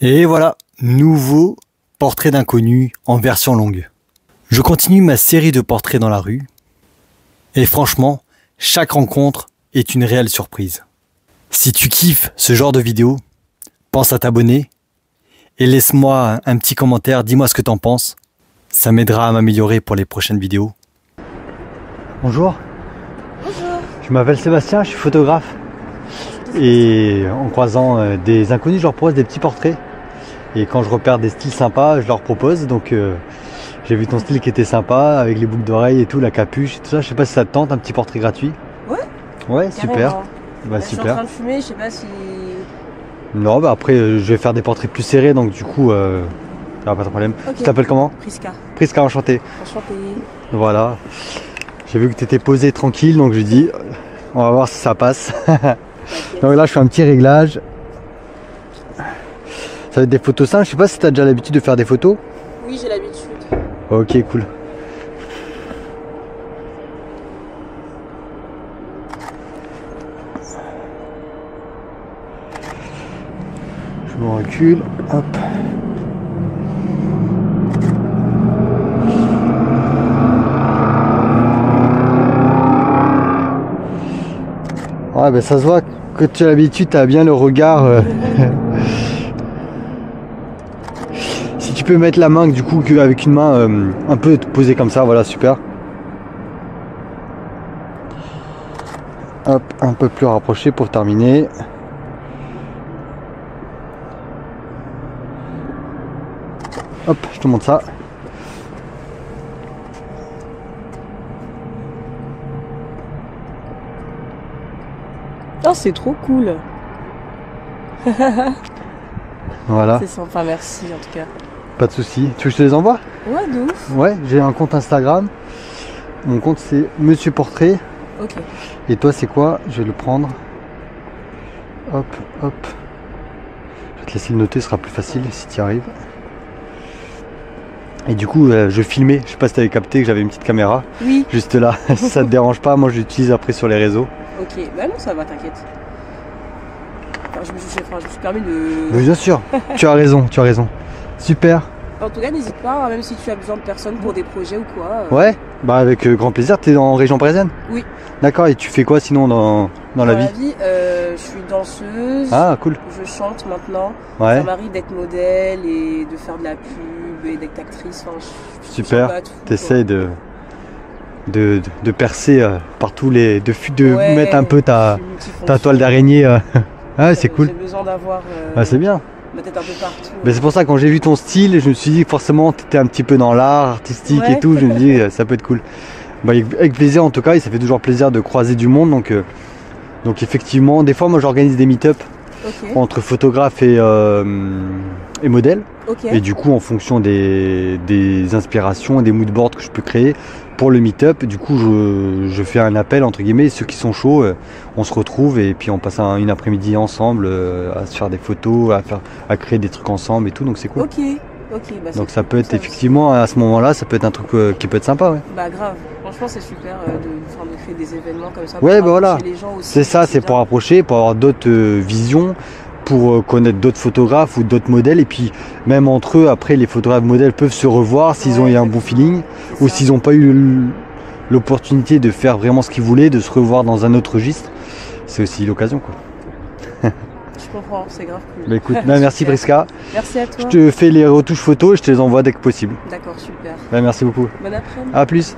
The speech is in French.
Et voilà, nouveau portrait d'inconnu en version longue. Je continue ma série de portraits dans la rue. Et franchement, chaque rencontre est une réelle surprise. Si tu kiffes ce genre de vidéo, pense à t'abonner et laisse-moi un petit commentaire, dis-moi ce que t'en penses. Ça m'aidera à m'améliorer pour les prochaines vidéos. Bonjour. Bonjour. Je m'appelle Sébastien, je suis photographe. Et en croisant des inconnus, je leur propose des petits portraits. Et quand je repère des styles sympas, je leur propose. Donc j'ai vu ton style qui était sympa, avec les boucles d'oreilles et tout, la capuche et tout ça. Je sais pas si ça te tente, un petit portrait gratuit. Ouais. Ouais, super. Bah, Je suis en super. train de fumer, je sais pas si... Non, bah après je vais faire des portraits plus serrés, donc du coup, ça va pas de problème. Okay. Tu t'appelles comment? Priska. Priska, enchanté. Enchanté. Voilà. J'ai vu que tu étais posé tranquille, donc je dis, on va voir si ça passe. Donc là, je fais un petit réglage. Ça va être des photos simples. Je sais pas si tu as déjà l'habitude de faire des photos. Oui, j'ai l'habitude. Ok, cool. Je me recule. Hop. Ouais, ben ça se voit que tu as l'habitude, tu as bien le regard. Si tu peux mettre la main du coup avec une main un peu posée comme ça, voilà, super. Hop, un peu plus rapproché pour terminer. Hop, je te montre ça. Oh, c'est trop cool. Voilà. C'est sympa, merci en tout cas. Pas de souci. Tu veux que je te les envoie? Ouais, de ouf. Ouais, j'ai un compte Instagram. Mon compte c'est Monsieur Portrait. Ok. Et toi c'est quoi? Je vais le prendre. Hop, hop. Je vais te laisser le noter, ce sera plus facile si tu y arrives. Et du coup, je filmais. Je sais pas si tu avais capté que j'avais une petite caméra. Oui. Juste là. Si ça te dérange pas, moi je l'utilise après sur les réseaux. Ok, bah non, ça va, t'inquiète. Enfin, je me suis permis de... Mais bien sûr, tu as raison, tu as raison. Super. En tout cas, n'hésite pas, même si tu as besoin de personnes pour des projets ou quoi. Ouais, bah avec grand plaisir. T'es en région parisienne? Oui. D'accord, et tu fais quoi sinon dans la vie? Je suis danseuse. Ah, cool. Je chante maintenant. Ouais. Ça m'arrive d'être modèle et de faire de la pub et d'être actrice. Enfin, super. T'essayes de percer par tous les... de ouais, mettre un peu ta toile d'araignée. Ah, c'est cool. J'ai besoin d'avoir ah, c'est bien. ma tête un peu partout. Mais c'est pour ça que quand j'ai vu ton style, je me suis dit que forcément tu étais un petit peu dans l'art artistique et tout. Je me dis ça peut être cool. Bah, avec plaisir en tout cas, et ça fait toujours plaisir de croiser du monde. Donc effectivement, des fois moi j'organise des meet-up entre photographes et modèles. Et du coup en fonction des inspirations et des moodboards que je peux créer pour le meet-up, du coup je fais un appel entre guillemets, ceux qui sont chauds, on se retrouve et puis on passe une après-midi ensemble à se faire des photos, à créer des trucs ensemble et tout, donc c'est cool. Bah donc ça peut être effectivement à ce moment là, ça peut être un truc qui peut être sympa. Ouais. Bah grave, franchement c'est super de créer des événements comme ça. Ouais, bah voilà, c'est ça, c'est pour approcher, pour avoir d'autres visions, pour connaître d'autres photographes ou d'autres modèles, et puis même entre eux après les photographes modèles peuvent se revoir s'ils ont eu un bon feeling ou s'ils n'ont pas eu l'opportunité de faire vraiment ce qu'ils voulaient, de se revoir dans un autre registre, c'est aussi l'occasion quoi. Je comprends, c'est grave cool. Bah écoute, merci Priska. Merci à toi. Je te fais les retouches photos et je te les envoie dès que possible. D'accord, super. Bah merci beaucoup. Bon après-midi. À plus.